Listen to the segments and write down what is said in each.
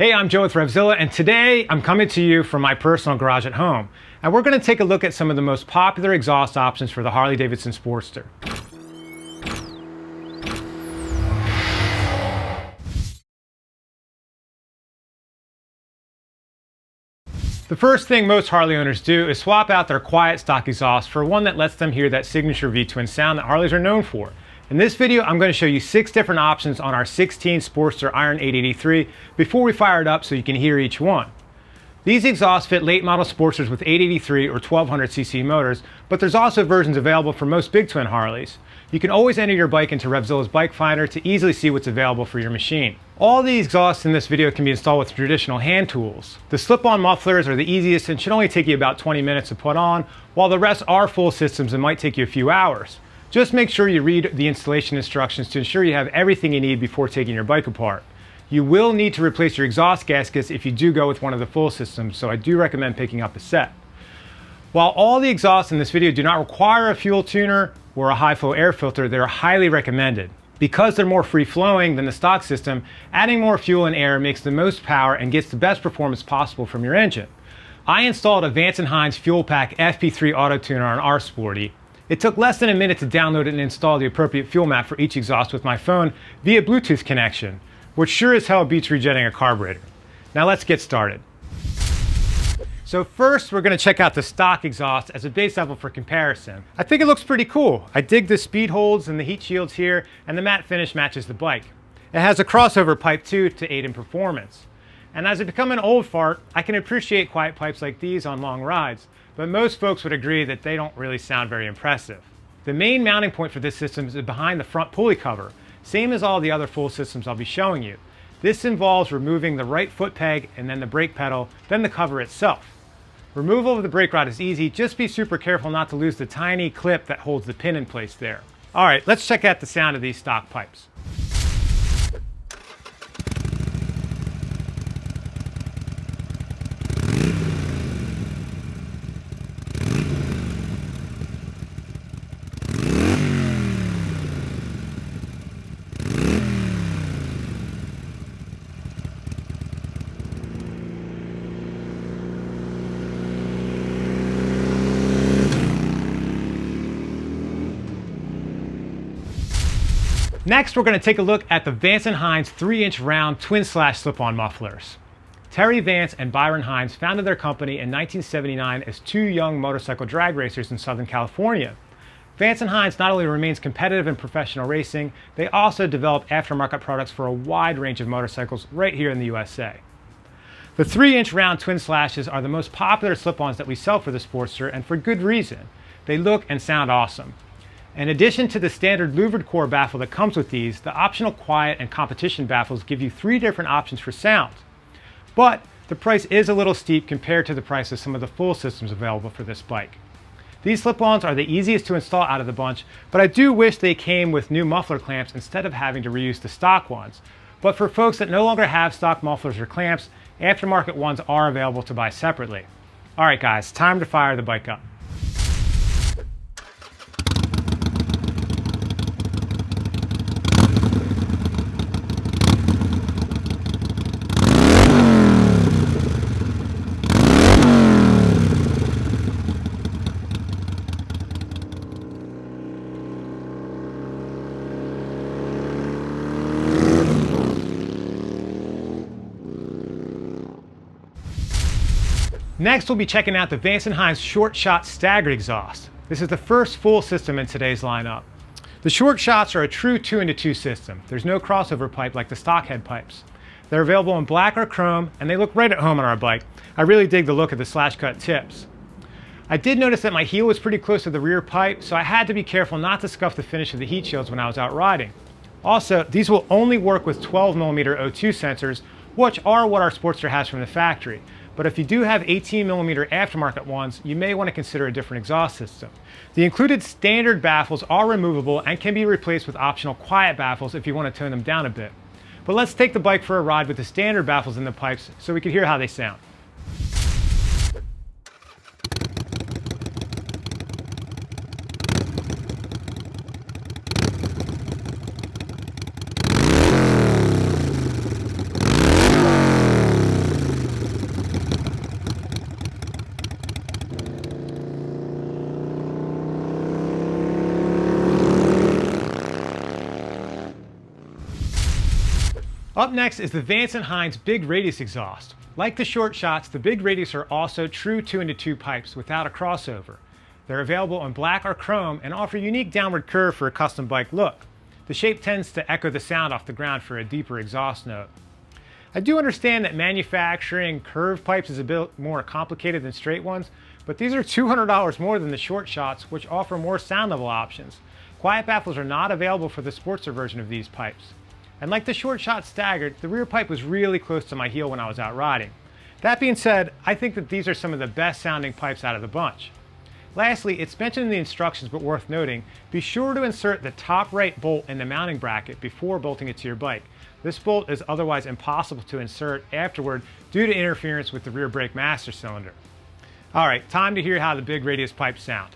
Hey, I'm Joe with RevZilla, and today I'm coming to you from my personal garage at home. And we're going to take a look at some of the most popular exhaust options for the Harley-Davidson Sportster. The first thing most Harley owners do is swap out their quiet stock exhaust for one that lets them hear that signature V-twin sound that Harleys are known for. In this video, I'm going to show you 6 different options on our 16 Sportster Iron 883 before we fire it up so you can hear each one. These exhausts fit late model Sportsters with 883 or 1200cc motors, but there's also versions available for most big twin Harleys. You can always enter your bike into RevZilla's Bike Finder to easily see what's available for your machine. All the exhausts in this video can be installed with traditional hand tools. The slip-on mufflers are the easiest and should only take you about 20 minutes to put on, while the rest are full systems and might take you a few hours. Just make sure you read the installation instructions to ensure you have everything you need before taking your bike apart. You will need to replace your exhaust gaskets if you do go with one of the full systems, so I do recommend picking up a set. While all the exhausts in this video do not require a fuel tuner or a high flow air filter, they are highly recommended. Because they're more free-flowing than the stock system, adding more fuel and air makes the most power and gets the best performance possible from your engine. I installed a Vanson Heinz Fuel Pack FP3 Auto Tuner on our Sporty. It took less than a minute to download and install the appropriate fuel map for each exhaust with my phone via Bluetooth connection, which sure as hell beats regenerating a carburetor. Now let's get started. So first, we're going to check out the stock exhaust as a base level for comparison. I think it looks pretty cool. I dig the speed holds and the heat shields here, and the matte finish matches the bike. It has a crossover pipe too to aid in performance. And as I become an old fart, I can appreciate quiet pipes like these on long rides, but most folks would agree that they don't really sound very impressive. The main mounting point for this system is behind the front pulley cover, same as all the other full systems I'll be showing you. This involves removing the right foot peg and then the brake pedal, then the cover itself. Removal of the brake rod is easy, just be super careful not to lose the tiny clip that holds the pin in place there. Alright, let's check out the sound of these stock pipes. Next, we're going to take a look at the Vance and Heinz 3-inch round twin-slash slip-on mufflers. Terry Vance and Byron Hines founded their company in 1979 as 2 young motorcycle drag racers in Southern California. Vance and Hines not only remains competitive in professional racing, they also develop aftermarket products for a wide range of motorcycles right here in the USA. The 3-inch round twin slashes are the most popular slip-ons that we sell for the Sportster, and for good reason. They look and sound awesome. In addition to the standard louvered core baffle that comes with these, the optional quiet and competition baffles give you 3 different options for sound. But the price is a little steep compared to the price of some of the full systems available for this bike. These slip-ons are the easiest to install out of the bunch, but I do wish they came with new muffler clamps instead of having to reuse the stock ones. But for folks that no longer have stock mufflers or clamps, aftermarket ones are available to buy separately. Alright guys, time to fire the bike up. Next, we'll be checking out the Vance & Hines Short Shot Staggered exhaust. This is the first full system in today's lineup. The Short Shots are a true 2-into-2 system. There's no crossover pipe like the stock head pipes. They're available in black or chrome, and they look right at home on our bike. I really dig the look of the slash cut tips. I did notice that my heel was pretty close to the rear pipe, so I had to be careful not to scuff the finish of the heat shields when I was out riding. Also, these will only work with 12mm O2 sensors, which are what our Sportster has from the factory. But if you do have 18mm aftermarket ones, you may want to consider a different exhaust system. The included standard baffles are removable and can be replaced with optional quiet baffles if you want to tone them down a bit. But let's take the bike for a ride with the standard baffles in the pipes so we can hear how they sound. Up next is the Vanson Hines Big Radius exhaust. Like the short shots, the Big Radius are also true 2-into-2 pipes without a crossover. They're available in black or chrome and offer a unique downward curve for a custom bike look. The shape tends to echo the sound off the ground for a deeper exhaust note. I do understand that manufacturing curved pipes is a bit more complicated than straight ones, but these are $200 more than the short shots, which offer more sound level options. Quiet baffles are not available for the Sportster version of these pipes. And like the short shot Stagger, the rear pipe was really close to my heel when I was out riding. That being said, I think that these are some of the best sounding pipes out of the bunch. Lastly, it's mentioned in the instructions but worth noting, be sure to insert the top right bolt in the mounting bracket before bolting it to your bike. This bolt is otherwise impossible to insert afterward due to interference with the rear brake master cylinder. Alright, time to hear how the Big Radius pipes sound.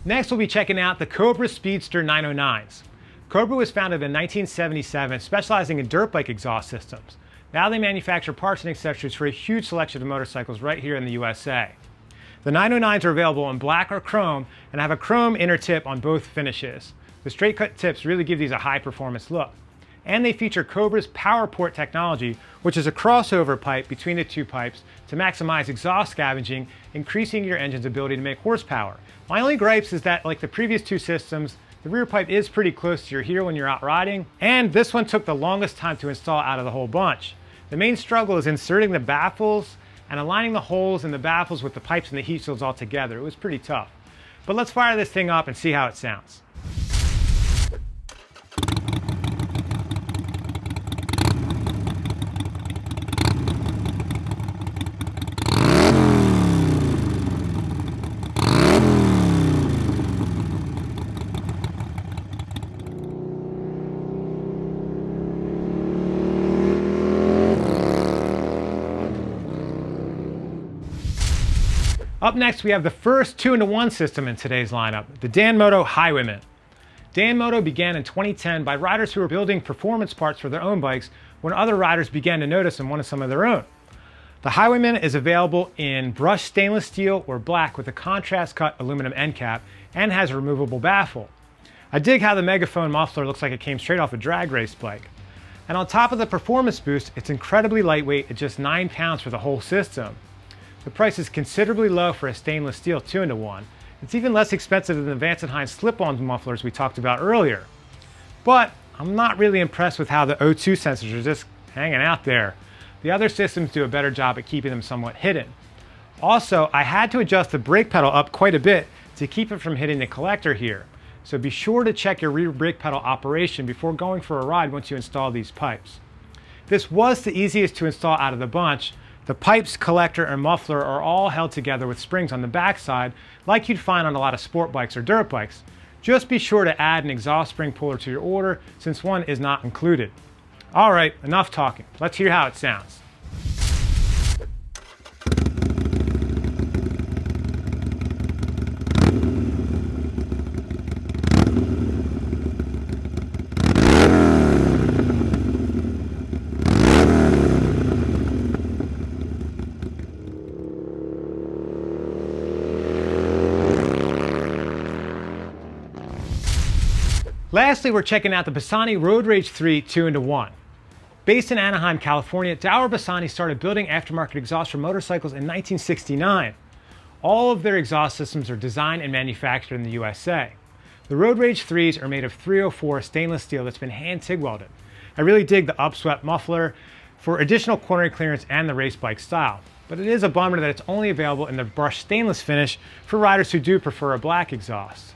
Next, we'll be checking out the Cobra Speedster 909s. Cobra was founded in 1977, specializing in dirt bike exhaust systems. Now they manufacture parts and accessories for a huge selection of motorcycles right here in the USA. The 909s are available in black or chrome and have a chrome inner tip on both finishes. The straight cut tips really give these a high performance look. And they feature Cobra's PowerPort technology, which is a crossover pipe between the two pipes to maximize exhaust scavenging, increasing your engine's ability to make horsepower. My only gripes is that, like the previous two systems, the rear pipe is pretty close to your heel when you're out riding, and this one took the longest time to install out of the whole bunch. The main struggle is inserting the baffles and aligning the holes in the baffles with the pipes and the heat shields all together. It was pretty tough. But let's fire this thing up and see how it sounds. Up next, we have the first 2-into-1 system in today's lineup, the Moto Highwayman. Moto began in 2010 by riders who were building performance parts for their own bikes when other riders began to notice and wanted some of their own. The Highwayman is available in brushed stainless steel or black with a contrast cut aluminum end cap and has a removable baffle. I dig how the megaphone muffler looks like it came straight off a drag race bike. And on top of the performance boost, it's incredibly lightweight at just 9 pounds for the whole system. The price is considerably low for a stainless steel 2-into-1. It's even less expensive than the Vance and Heinz slip-on mufflers we talked about earlier. But I'm not really impressed with how the O2 sensors are just hanging out there. The other systems do a better job at keeping them somewhat hidden. Also, I had to adjust the brake pedal up quite a bit to keep it from hitting the collector here. So be sure to check your rear brake pedal operation before going for a ride once you install these pipes. This was the easiest to install out of the bunch. The pipes, collector, and muffler are all held together with springs on the backside like you'd find on a lot of sport bikes or dirt bikes. Just be sure to add an exhaust spring puller to your order since one is not included. Alright, enough talking. Let's hear how it sounds. Lastly, we're checking out the Pisani Road Rage 3 2-into-1. Based in Anaheim, California, Dower Pisani started building aftermarket exhausts for motorcycles in 1969. All of their exhaust systems are designed and manufactured in the USA. The Road Rage 3s are made of 304 stainless steel that's been hand TIG welded. I really dig the upswept muffler for additional cornering clearance and the race bike style. But it is a bummer that it's only available in the brushed stainless finish for riders who do prefer a black exhaust.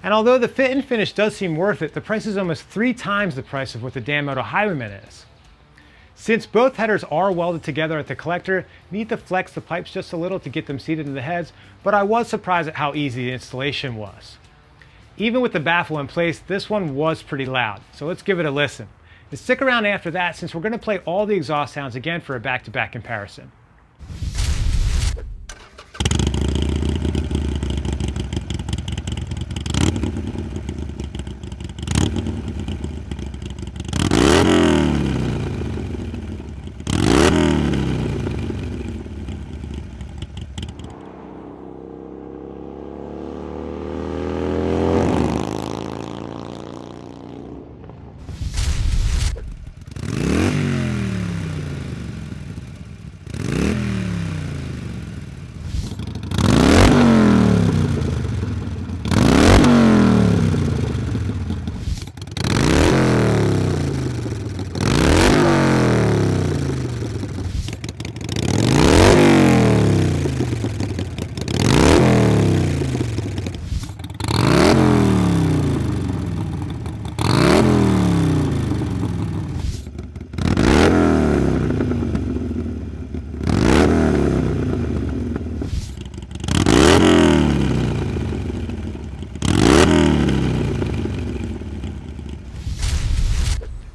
And although the fit and finish does seem worth it, the price is almost 3 times the price of what the Moto Highwayman is. Since both headers are welded together at the collector, need to flex the pipes just a little to get them seated in the heads, but I was surprised at how easy the installation was. Even with the baffle in place, this one was pretty loud, so let's give it a listen. And stick around after that since we're going to play all the exhaust sounds again for a back-to-back comparison.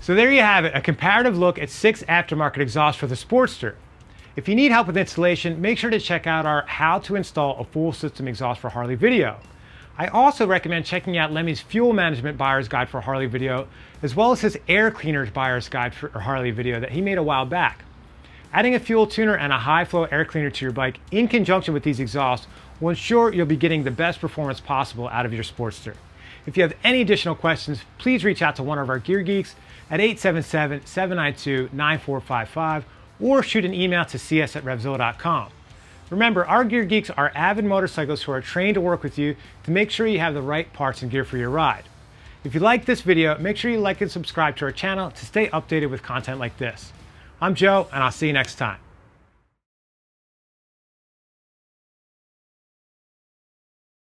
So there you have it, a comparative look at 6 aftermarket exhausts for the Sportster. If you need help with installation, make sure to check out our How to Install a Full System Exhaust for Harley video. I also recommend checking out Lemmy's Fuel Management Buyer's Guide for Harley video, as well as his Air Cleaners Buyer's Guide for Harley video that he made a while back. Adding a fuel tuner and a high-flow air cleaner to your bike in conjunction with these exhausts will ensure you'll be getting the best performance possible out of your Sportster. If you have any additional questions, please reach out to one of our gear geeks at 877-792-9455 or shoot an email to cs@revzilla.com. Remember, our gear geeks are avid motorcyclists who are trained to work with you to make sure you have the right parts and gear for your ride. If you like this video, make sure you like and subscribe to our channel to stay updated with content like this. I'm Joe, and I'll see you next time.